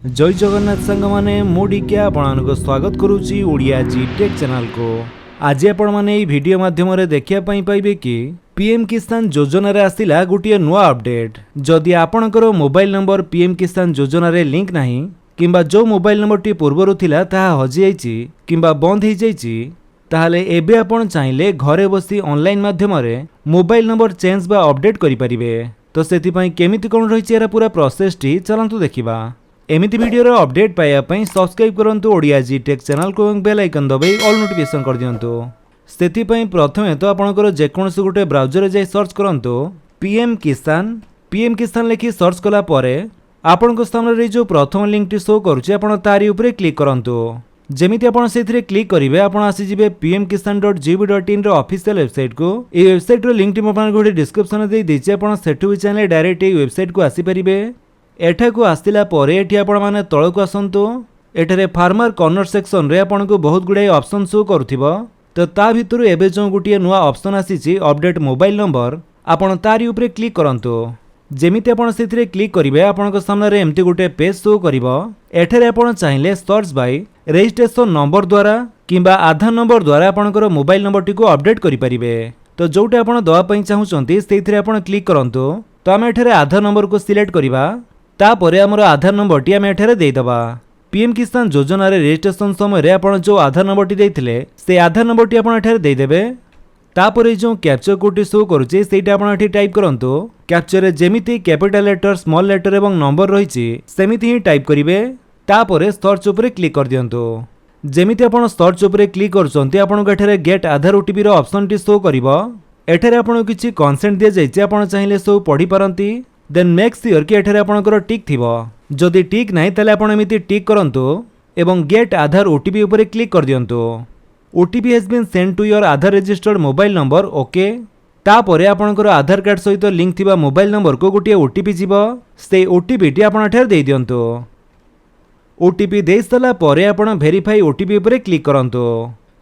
जय जगन्नाथ सांग माने मुडिके आपनको स्वागत करुच्ची ओडिया जी टेक चैनल को। आज आपण माने एई वीडियो माध्यम रे देखिया पई पाइबे कि पीएम किसान योजना रे आसिला गोटे नुआ अपडेट। जदि आपणकर मोबाइल नंबर पीएम किसान योजना रे लिंक नाही किंबा जो मोबाइल नंबर टी पूर्वरु थिला ताहा हजि जाइछि किंबा बंद हो जाइछि ताहले एबे आपण चाहिले घरे बसी ऑनलाइन माध्यम रे मोबाइल नंबर चेंज बा अपडेट करि परिबे। तो सेति पई केमिति कोन रहिछि एरा पूरा प्रोसेस टी चलंतु देखिबा। एमिति वीडियो रो अपडेट पाइबा पई सब्सक्राइब करंतु ओडिया जी टेक चैनल को एवं बेल आइकन दबाई ऑल नोटिफिकेशन कर दियंतु। सेति पई प्रथमे तो आपनकर जे कोनसी गुटे ब्राउजर रे जाई सर्च करंतु पीएम किसान लिखि सर्च कला परे आपनको सामने रे जो प्रथम लिंक टी शो करूची आपण तारी ऊपर क्लिक करंतु। जेमिति आपण सेथिरे क्लिक करिवे आपण आसी जिवे pmkisan.gov.in रो ऑफिशियल वेबसाइट को। ए वेबसाइट रो लिंक टी म आपन गोटे डिस्क्रिप्शन दे दिछि आपण सेठु भी चैनल डायरेक्ट ए वेबसाइट को आसी परिबे। एठाकू आसिला परे एठी आपण माने तळकू आसंतु। एठारे फार्मर कॉर्नर सेक्शन रे आपनको बहुत गुडे ऑप्शन शो करूथिबो। तो ता भितरु एबे जो गुटिए नुवा ऑप्शन आसीछि अपडेट मोबाइल नंबर आपण तारी ऊपर क्लिक करंतु। जेमिति आपण सेथिरे क्लिक करिवे आपनको सामने रे एम्ति गुटे पेज शो करिवो। एठारे आपण चाहिले सर्च बाय रजिस्ट्रेशन नंबर द्वारा किंबा आधार नंबर द्वारा आपणकर मोबाइल नंबर टी को अपडेट करि परिबे। तो जोटे आपण दवा पई चाहुचंती सेथिरे आपण क्लिक करंतु। तो हम एठारे आधार नंबर को सिलेक्ट करिबा। तापरे हमर आधार नंबर टी हम एठारे देई दबा। पीएम किसान योजना रे रजिस्ट्रेशन समय रे आपण जो आधार नंबर टी देइथिले से आधार नंबर टी आपण एठारे देई देबे। तापरे जो कैप्चर कोड टी शो करूची सेटा आपण एठी टाइप करंतु। कैप्चर रे जेमिति कैपिटल लेटर स्मॉल लेटर एवं नंबर रहिची सेमिति ही टाइप करिवे। तापरे सर्च ऊपर क्लिक कर दियंतु। जेमिति आपण सर्च ऊपर क्लिक करचंती आपनको एठारे गेट आधार ओटीपी रो ऑप्शन टी शो करिवो। एठारे आपण किछि कंसेंट दिया जाइछि आपण चाहिले सो पढी पारंती। देन मेक श्योर कि एठारे आपणकर टिक थिबो। जदि टिक नाही ताले आपण एमिति टिक करंतु एवं गेट आधार ओटीपी ऊपर क्लिक कर दियंतु। OTP has been send to your Aadhaar registered mobile number okay. तापरे आपणकर आधार कार्ड सहित लिंक थिबा मोबाइल नंबर को गोटे ओटीपी जीवो। से ओटीपी टी आपण एठारे देई दियंतु। ओटीपी देई सला परे आपण वेरीफाई ओटीपी ऊपर क्लिक करंतु।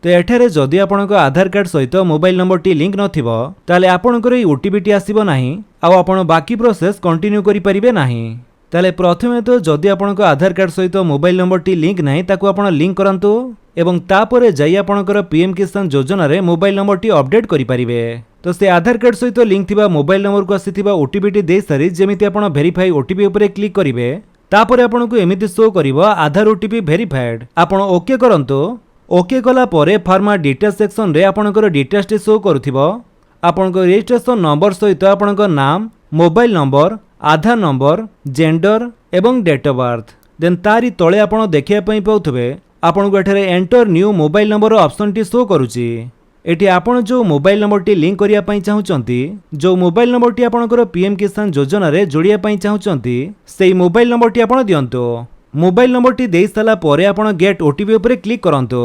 तो एठारे जदि आपणक आधार कार्ड सहित मोबाइल नंबर टी लिंक नथिबो ताले आपणकर ए ओटीपी टी आसीबो नाही आ आपण बाकी प्रोसेस कंटिन्यू करि परिबे नाही। ताले प्रथमे तो जदि आपणक आधार कार्ड सहित मोबाइल नंबर टी लिंक नाही ताकू आपण लिंक करंतु एवं तापरे जाई आपणकर पीएम किसान योजना रे मोबाइल नंबर टी अपडेट करि परिबे। तो से आधार कार्ड सहित लिंक थिबा मोबाइल नंबर को आसीथिबा ओटीपी टी देई सारी जेमिति आपण वेरीफाई ओटीपी ऊपर क्लिक करिवे। तापरे आपणको एमिति शो करिवो आधार ओटीपी वेरीफाइड। आपण ओके करंतु। ओके कला परे फार्मर डिटेल्स सेक्शन रे आपणकर डिटेल्स टी शो करूथिबो। आपणको रजिस्ट्रेशन नंबर सहित आपणको नाम mobile number Aadhaar number gender एवं डेट ऑफ बर्थ। देन तारी तळे आपण देखिया पई पाउथबे आपणको एठारे enter new mobile number option टी शो करूची। एठी आपण जो मोबाइल नंबर टी लिंक करिया पई चाहुचंती जो मोबाइल नंबर टी आपणकर पीएम किसान योजना रे जोड़िया पई चाहुचंती सेही मोबाइल नंबर टी आपण दियंतो। मोबाइल नंबर टी देई साला परे आपण गेट ओटीपी ऊपर क्लिक करंतो।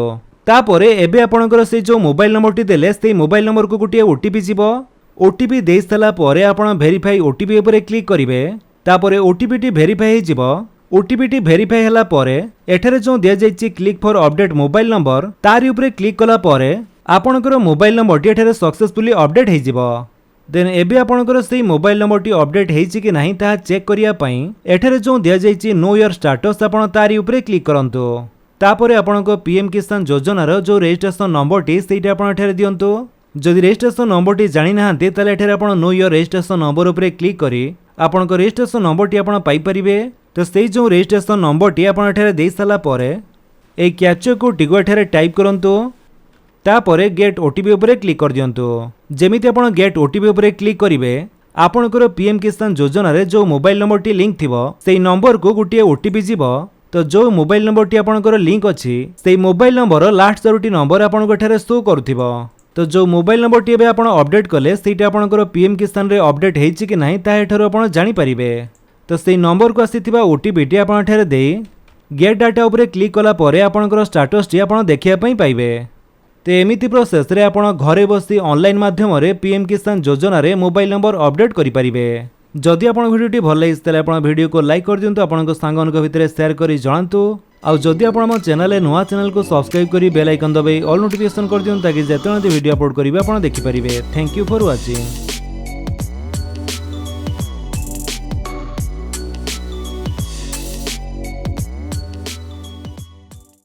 तापरे एबे आपणकर से जो मोबाइल नंबर टी देले से मोबाइल नंबर को गोटे ओटीपी जीवो। ओटीपी देई साला परे आपण वेरीफाई ओटीपी ऊपर क्लिक करिवे। तापरे ओटीपी टी वेरीफाई जीवो। ओटीपी टी वेरीफाई हला परे एठारे जो दिया जाइछि click for update mobile number तारी ऊपर क्लिक कला परे आपणकर मोबाइल नंबर टी एठारे सक्सेसफुली अपडेट हे जीवो। देन एबे आपणकर सेही मोबाइल नंबर टी अपडेट हेछि कि नाही ता चेक करिया पई एठारे जो दिया जाइछि नो योर स्टेटस आपण तारी ऊपर क्लिक करंतु। तापरे आपणको पीएम किसान योजना रो जो रजिस्ट्रेशन नंबर टी सेटा आपण एठारे दियंतु। जदि रजिस्ट्रेशन नंबर टी जानि नाहंते ताले एठारे आपण नो योर रजिस्ट्रेशन नंबर ऊपर क्लिक करी आपणको रजिस्ट्रेशन नंबर टी आपण पाई परिबे। तो सेही जो रजिस्ट्रेशन नंबर टी आपण एठारे देई साला परे ए कैप्चर कोड टी को एठारे टाइप करंतु। तापरे गेट ओटीपी ऊपर क्लिक कर दियंतु। जेमिति आपण गेट ओटीपी ऊपर क्लिक करिवे आपणकर पीएम किसान योजना रे जो मोबाइल नंबर टी लिंक थिबो सेही नंबर को गोटे ओटीपी जीवो। तो जो मोबाइल नंबर टी आपणकर लिंक अछि सेही मोबाइल नंबर लास्ट चारोटी नंबर आपणको एठारे शो करूथिबो। तो जो मोबाइल नंबर टी एबे आपण अपडेट कले सेटा आपणकर पीएम किसान रे अपडेट हेछि कि नाही ता एठारो आपण जानि परिबे। तो सेही नंबर को आसीथिबा ओटीपी टी आपण एठारे देई गेट डाटा ऊपर क्लिक कला परे आपणकर स्टेटस टी आपण देखिया पई पाइबे। तो एमिति प्रोसेस रे आपण घरे बसी ऑनलाइन माध्यम रे पीएम किसान योजना रे मोबाइल नंबर अपडेट करि परिबे। जदि आपण वीडियोटी भल लागिस ताले आपण वीडियो को लाइक कर दियंतु आपनक सांगनक भितरे शेयर करी जणांतु। आ जदि आपण हम चैनल नुआ चैनल को सब्सक्राइब करी बेल आइकन दबाई ऑल नोटिफिकेशन कर दियंतु ताकि जेतने वीडियो अपलोड करिवे आपण देखि परिबे। Thank you for watching.